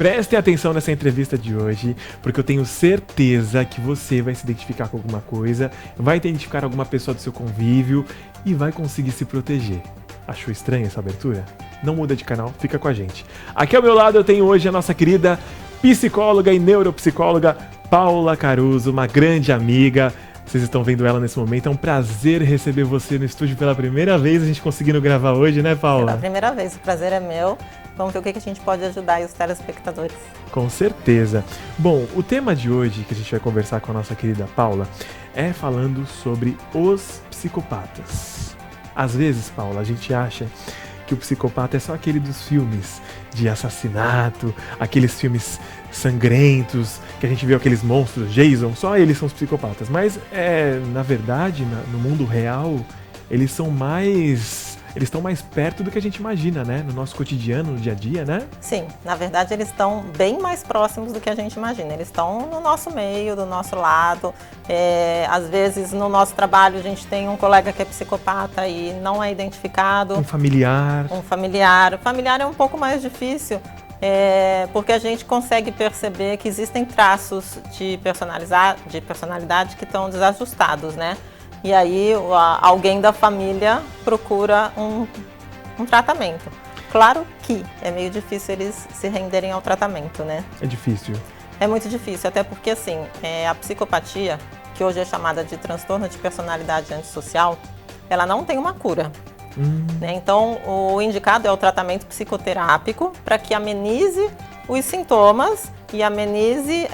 Prestem atenção nessa entrevista de hoje, porque eu tenho certeza que você vai se identificar com alguma coisa, vai identificar alguma pessoa do seu convívio e vai conseguir se proteger. Achou estranha essa abertura? Não muda de canal, fica com a gente. Aqui ao meu lado eu tenho hoje a nossa querida psicóloga e neuropsicóloga Paula Caruso, uma grande amiga. Vocês estão vendo ela nesse momento, é um prazer receber você no estúdio pela primeira vez, a gente conseguindo gravar hoje, né, Paula? Pela primeira vez, o prazer é meu. Vamos ver o que a gente pode ajudar aí os telespectadores. Com certeza. Bom, o tema de hoje que a gente vai conversar com a nossa querida Paula é falando sobre os psicopatas. Às vezes, Paula, a gente acha que o psicopata é só aquele dos filmes de assassinato, aqueles filmes sangrentos, que a gente vê aqueles monstros, Jason, só eles são os psicopatas. Mas, na verdade, no mundo real, eles estão mais perto do que a gente imagina, né? No nosso cotidiano, no dia a dia, né? Sim, na verdade eles estão bem mais próximos do que a gente imagina. Eles estão no nosso meio, do nosso lado. Às vezes no nosso trabalho a gente tem um colega que é psicopata e não é identificado. Um familiar. O familiar é um pouco mais difícil, porque a gente consegue perceber que existem traços de personalidade que estão desajustados, né? E aí alguém da família procura um tratamento. Claro que é meio difícil eles se renderem ao tratamento, né? É difícil. É muito difícil, até porque assim, a psicopatia, que hoje é chamada de transtorno de personalidade antissocial, ela não tem uma cura. Né? Então, o indicado é o tratamento psicoterápico para que amenize os sintomas e amenize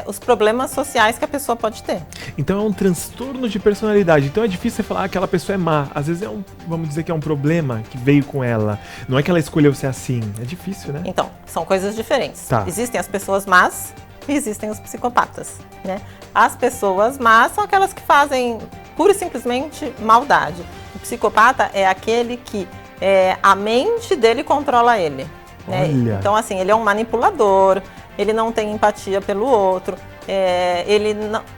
os problemas sociais que a pessoa pode ter. Então é um transtorno de personalidade. Então é difícil você falar que aquela pessoa é má. Às vezes vamos dizer que é um problema que veio com ela. Não é que ela escolheu ser assim. É difícil, né? Então, são coisas diferentes. Tá. Existem as pessoas más e existem os psicopatas, né? As pessoas más são aquelas que fazem pura e simplesmente maldade. O psicopata é aquele que a mente dele controla ele. Né? Então, assim, ele é um manipulador, ele não tem empatia pelo outro, ele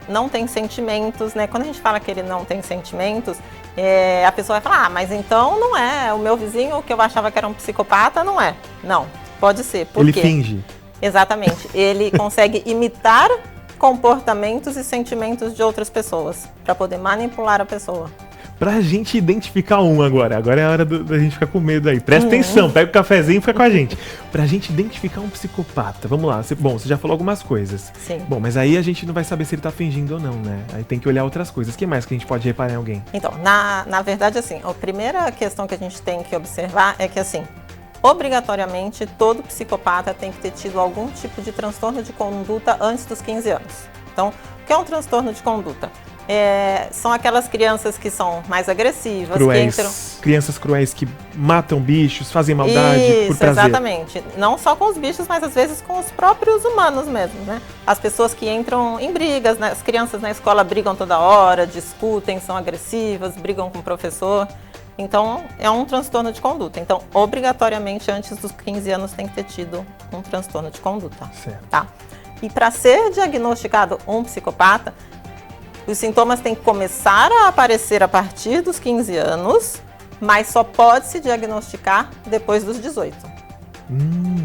não tem sentimentos, né? Quando a gente fala que ele não tem sentimentos, a pessoa vai falar, mas então não é, o meu vizinho que eu achava que era um psicopata, não é. Não, pode ser. Por quê? Ele finge. Exatamente, ele consegue imitar comportamentos e sentimentos de outras pessoas, para poder manipular a pessoa. Pra gente identificar um agora é a hora da gente ficar com medo aí. Presta atenção, pega o cafezinho e fica com a gente. Pra gente identificar um psicopata, vamos lá. Você já falou algumas coisas. Sim. Bom, mas aí a gente não vai saber se ele tá fingindo ou não, né? Aí tem que olhar outras coisas. O que mais que a gente pode reparar em alguém? Então, na verdade, assim, a primeira questão que a gente tem que observar é que, assim, obrigatoriamente, todo psicopata tem que ter tido algum tipo de transtorno de conduta antes dos 15 anos. Então, o que é um transtorno de conduta? São aquelas crianças que são mais agressivas, cruéis, que entram... Crianças cruéis que matam bichos, fazem maldade por prazer. Exatamente. Não só com os bichos, mas às vezes com os próprios humanos mesmo, né? As pessoas que entram em brigas, né? As crianças na escola brigam toda hora, discutem, são agressivas, brigam com o professor. Então, é um transtorno de conduta. Então, obrigatoriamente, antes dos 15 anos, tem que ter tido um transtorno de conduta. Certo. Tá? E para ser diagnosticado um psicopata, os sintomas têm que começar a aparecer a partir dos 15 anos, mas só pode se diagnosticar depois dos 18.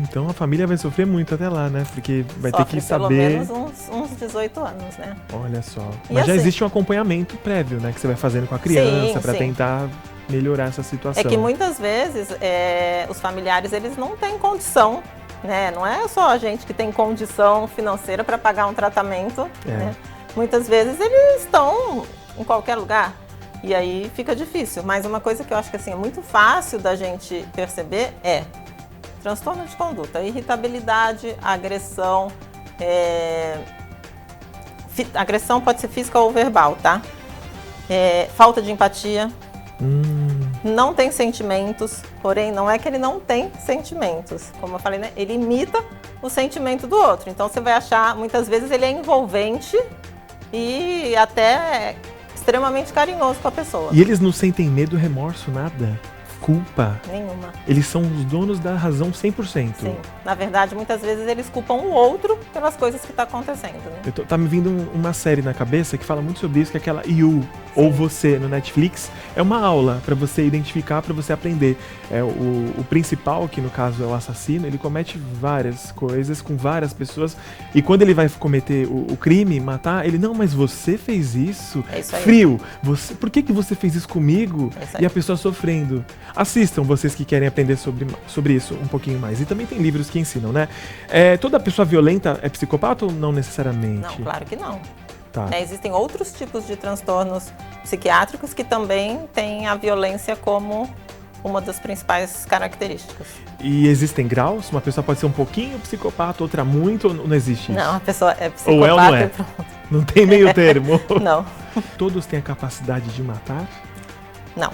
Então a família vai sofrer muito até lá, né? Porque vai ter que saber... pelo menos uns 18 anos, né? Olha só. E Mas já assim, existe um acompanhamento prévio, né? Que você vai fazendo com a criança para tentar melhorar essa situação. É que muitas vezes os familiares, eles não têm condição, né? Não é só a gente que tem condição financeira para pagar um tratamento, né? Muitas vezes eles estão em qualquer lugar e aí fica difícil. Mas uma coisa que eu acho que assim, é muito fácil da gente perceber é transtorno de conduta, irritabilidade, agressão. Agressão pode ser física ou verbal, tá? Falta de empatia. Não tem sentimentos, porém não é que ele não tem sentimentos. Como eu falei, né? Ele imita o sentimento do outro. Então você vai achar, muitas vezes ele é envolvente e até extremamente carinhoso com a pessoa. E eles não sentem medo, remorso, nada? culpa. Nenhuma. Eles são os donos da razão 100%. Sim. Na verdade, muitas vezes eles culpam o outro pelas coisas que estão acontecendo, né? Tá me vindo uma série na cabeça que fala muito sobre isso, que é aquela You, ou Você, no Netflix. É uma aula para você identificar, para você aprender. O principal, que no caso é o assassino, ele comete várias coisas com várias pessoas. E quando ele vai cometer o crime, matar, ele, não, mas você fez isso? É isso aí. Frio. Por que você fez isso comigo? É isso aí. E a pessoa sofrendo. Assistam, vocês que querem aprender sobre isso um pouquinho mais. E também tem livros que ensinam, né? Toda pessoa violenta é psicopata ou não necessariamente? Não, claro que não. Tá. Existem outros tipos de transtornos psiquiátricos que também têm a violência como uma das principais características. E existem graus? Uma pessoa pode ser um pouquinho psicopata, outra muito, ou não existe isso? Não, a pessoa é psicopata Ou é ou não é? e pronto. Não tem meio termo? Não. Todos têm a capacidade de matar? Não.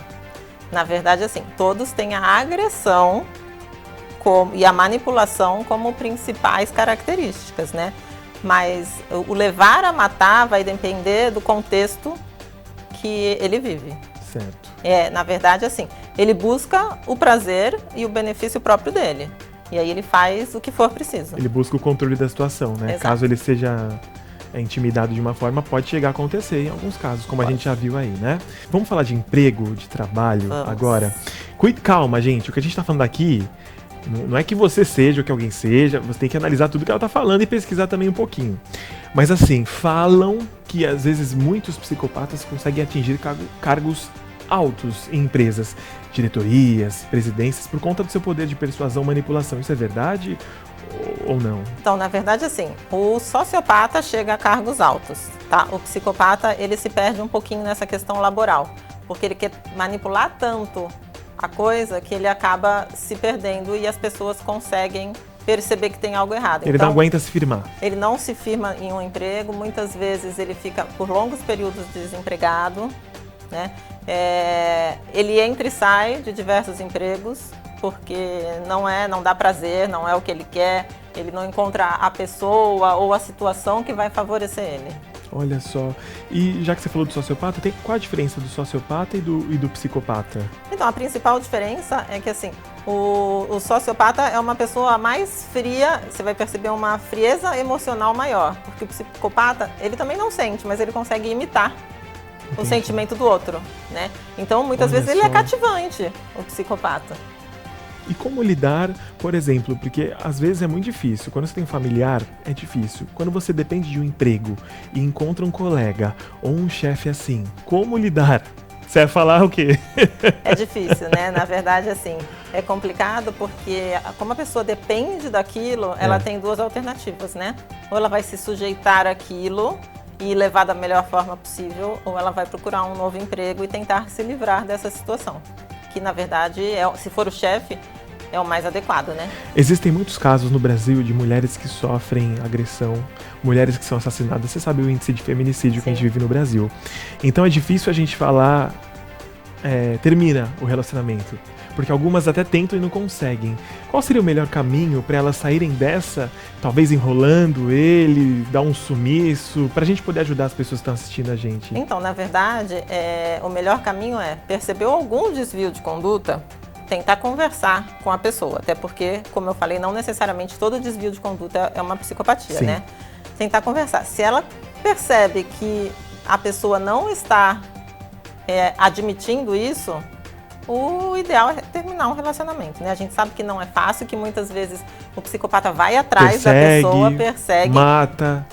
Na verdade, assim, todos têm a agressão e a manipulação como principais características, né? Mas o levar a matar vai depender do contexto que ele vive. Certo. Na verdade, assim, ele busca o prazer e o benefício próprio dele. E aí ele faz o que for preciso. Ele busca o controle da situação, né? Exato. Caso ele seja intimidado de uma forma, pode chegar a acontecer em alguns casos, como a gente já viu aí, né? Vamos falar de emprego, de trabalho agora. Calma, gente. O que a gente tá falando aqui não é que você seja ou que alguém seja, você tem que analisar tudo que ela tá falando e pesquisar também um pouquinho. Mas assim, falam que às vezes muitos psicopatas conseguem atingir cargos altos em empresas, diretorias, presidências, por conta do seu poder de persuasão e manipulação. Isso é verdade ou não? Então, na verdade, assim, o sociopata chega a cargos altos, tá? O psicopata, ele se perde um pouquinho nessa questão laboral, porque ele quer manipular tanto a coisa que ele acaba se perdendo e as pessoas conseguem perceber que tem algo errado. Ele não aguenta se firmar. Ele não se firma em um emprego, muitas vezes ele fica por longos períodos desempregado, né? Ele entra e sai de diversos empregos porque não dá prazer, não é o que ele quer, ele não encontra a pessoa ou a situação que vai favorecer ele. Olha só. E já que você falou do sociopata, qual a diferença do sociopata e do psicopata? Então, a principal diferença é que, assim, o sociopata é uma pessoa mais fria, você vai perceber uma frieza emocional maior, porque o psicopata, ele também não sente, mas ele consegue imitar o sentimento do outro, né? Então, muitas vezes ele é cativante, o psicopata. E como lidar, por exemplo, porque às vezes é muito difícil. Quando você tem um familiar, é difícil. Quando você depende de um emprego e encontra um colega ou um chefe assim, como lidar? Você vai falar o quê? É difícil, né? Na verdade, assim, é complicado porque como a pessoa depende daquilo, ela tem duas alternativas, né? Ou ela vai se sujeitar àquilo e levar da melhor forma possível, ou ela vai procurar um novo emprego e tentar se livrar dessa situação. Que, na verdade, se for o chefe, é o mais adequado, né? Existem muitos casos no Brasil de mulheres que sofrem agressão, mulheres que são assassinadas. Você sabe o índice de feminicídio que a gente vive no Brasil. Então é difícil a gente falar, termina o relacionamento. Porque algumas até tentam e não conseguem. Qual seria o melhor caminho para elas saírem dessa, talvez enrolando ele, dar um sumiço, para a gente poder ajudar as pessoas que estão assistindo a gente? Então, na verdade, o melhor caminho percebeu algum desvio de conduta, tentar conversar com a pessoa. Até porque, como eu falei, não necessariamente todo desvio de conduta é uma psicopatia, né? Tentar conversar. Se ela percebe que a pessoa não está admitindo isso, o ideal é terminar um relacionamento, né? A gente sabe que não é fácil, que muitas vezes o psicopata vai atrás da pessoa, persegue, mata.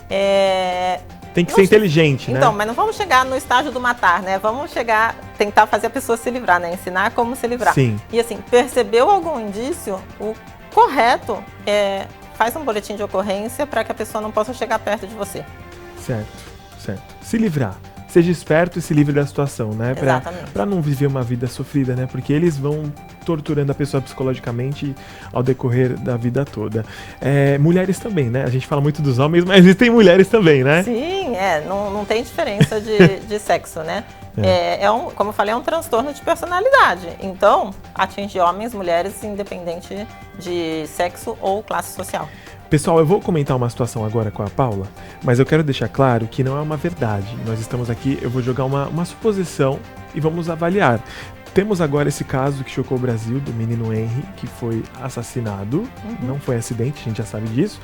Tem que ser inteligente, né? Então, mas não vamos chegar no estágio do matar, né? Vamos tentar fazer a pessoa se livrar, né? Ensinar como se livrar. Sim. E assim, percebeu algum indício, o correto faz um boletim de ocorrência para que a pessoa não possa chegar perto de você. Certo. Se livrar. Seja esperto e se livre da situação, né? Exatamente. Pra não viver uma vida sofrida, né? Porque eles vão torturando a pessoa psicologicamente ao decorrer da vida toda. Mulheres também, né? A gente fala muito dos homens, mas existem mulheres também, né? Sim, não tem diferença de sexo, né? Como eu falei, é um transtorno de personalidade. Então, atinge homens, mulheres, independente de sexo ou classe social. Pessoal, eu vou comentar uma situação agora com a Paula, mas eu quero deixar claro que não é uma verdade. Nós estamos aqui, eu vou jogar uma suposição e vamos avaliar. Temos agora esse caso que chocou o Brasil, do menino Henry, que foi assassinado. Não foi acidente, a gente já sabe disso.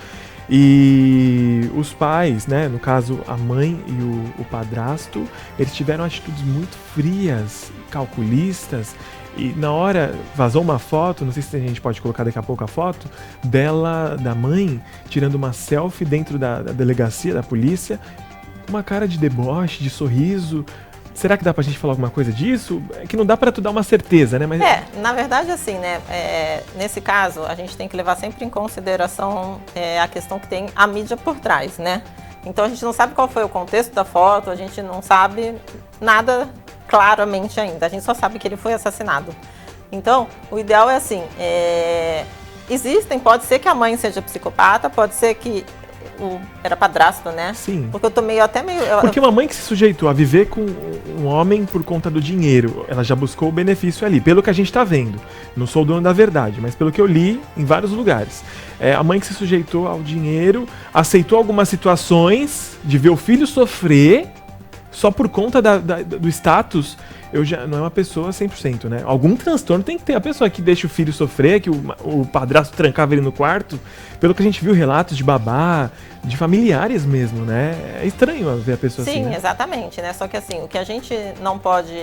E os pais, né, no caso a mãe e o padrasto, eles tiveram atitudes muito frias, calculistas. E na hora vazou uma foto, não sei se a gente pode colocar daqui a pouco a foto, dela, da mãe, tirando uma selfie dentro da delegacia, da polícia, com uma cara de deboche, de sorriso. Será que dá pra gente falar alguma coisa disso? É que não dá pra tu dar uma certeza, né? Mas... na verdade, assim, né? Nesse caso, a gente tem que levar sempre em consideração a questão que tem a mídia por trás, né? Então, a gente não sabe qual foi o contexto da foto, a gente não sabe nada claramente ainda. A gente só sabe que ele foi assassinado. Então, o ideal é assim, pode ser que a mãe seja psicopata, pode ser que era padrasto, né? Sim. Porque eu tô meio... Porque uma mãe que se sujeitou a viver com um homem por conta do dinheiro, ela já buscou o benefício ali, pelo que a gente tá vendo. Não sou o dono da verdade, mas pelo que eu li em vários lugares. A mãe que se sujeitou ao dinheiro, aceitou algumas situações de ver o filho sofrer só por conta do status. Não é uma pessoa 100%, né? Algum transtorno tem que ter. A pessoa que deixa o filho sofrer, que o padrasto trancava ele no quarto, pelo que a gente viu relatos de babá, de familiares mesmo, né? É estranho ver a pessoa assim, né? Sim, exatamente, né? Só que assim, o que a gente não pode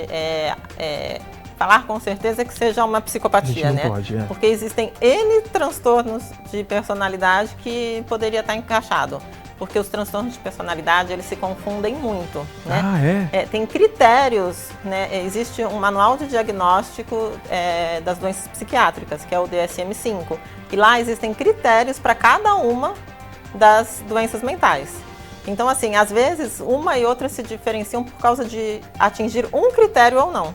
falar com certeza é que seja uma psicopatia, né? Pode, Porque existem N transtornos de personalidade que poderia estar encaixado. Porque os transtornos de personalidade, eles se confundem muito, né? Tem critérios, né? Existe um manual de diagnóstico das doenças psiquiátricas, que é o DSM-5. E lá existem critérios para cada uma das doenças mentais. Então, assim, às vezes, uma e outra se diferenciam por causa de atingir um critério ou não.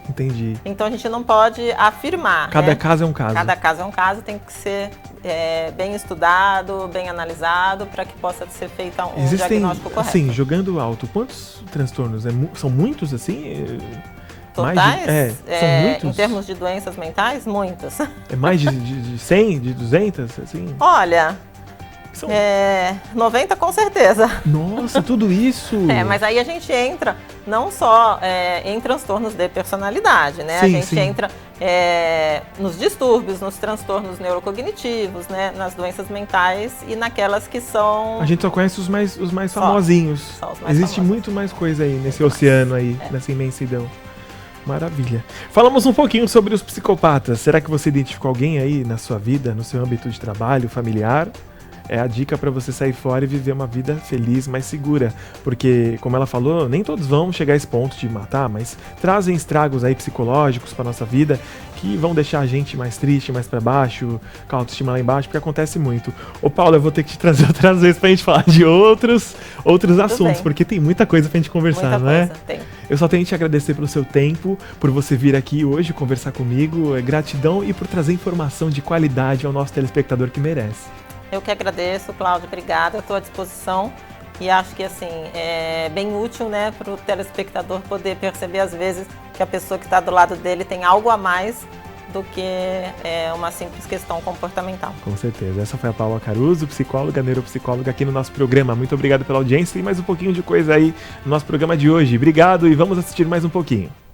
Entendi. Então, a gente não pode afirmar. Cada caso é um caso. Cada caso é um caso, tem que ser bem estudado, bem analisado, para que possa ser feito um diagnóstico correto. Sim, jogando alto, quantos transtornos? São muitos, assim? Totais? São muitos? Em termos de doenças mentais, muitos. É mais de 100, de 200, assim? Olha... 90 com certeza. Nossa, tudo isso! Mas aí a gente entra não só em transtornos de personalidade, né? Sim, a gente entra nos distúrbios, nos transtornos neurocognitivos, né? Nas doenças mentais e naquelas que são... A gente só conhece os mais famosinhos. Só os mais Existe famosos. muito mais coisa aí nesse oceano aí, nessa imensidão. Maravilha. Falamos um pouquinho sobre os psicopatas. Será que você identificou alguém aí na sua vida, no seu âmbito de trabalho, familiar? É a dica para você sair fora e viver uma vida feliz, mais segura. Porque, como ela falou, nem todos vão chegar a esse ponto de matar, mas trazem estragos aí psicológicos para nossa vida que vão deixar a gente mais triste, mais para baixo, com a autoestima lá embaixo, porque acontece muito. Ô Paulo, eu vou ter que te trazer outras vezes pra gente falar de outros assuntos, bem. Porque tem muita coisa pra gente conversar, não é? Tem. Eu só tenho que te agradecer pelo seu tempo, por você vir aqui hoje conversar comigo, gratidão e por trazer informação de qualidade ao nosso telespectador que merece. Eu que agradeço, Cláudio, obrigada, estou à disposição e acho que assim é bem útil, né, para o telespectador poder perceber às vezes que a pessoa que está do lado dele tem algo a mais do que uma simples questão comportamental. Com certeza. Essa foi a Paula Caruso, psicóloga, neuropsicóloga aqui no nosso programa. Muito obrigado pela audiência e mais um pouquinho de coisa aí no nosso programa de hoje. Obrigado e vamos assistir mais um pouquinho.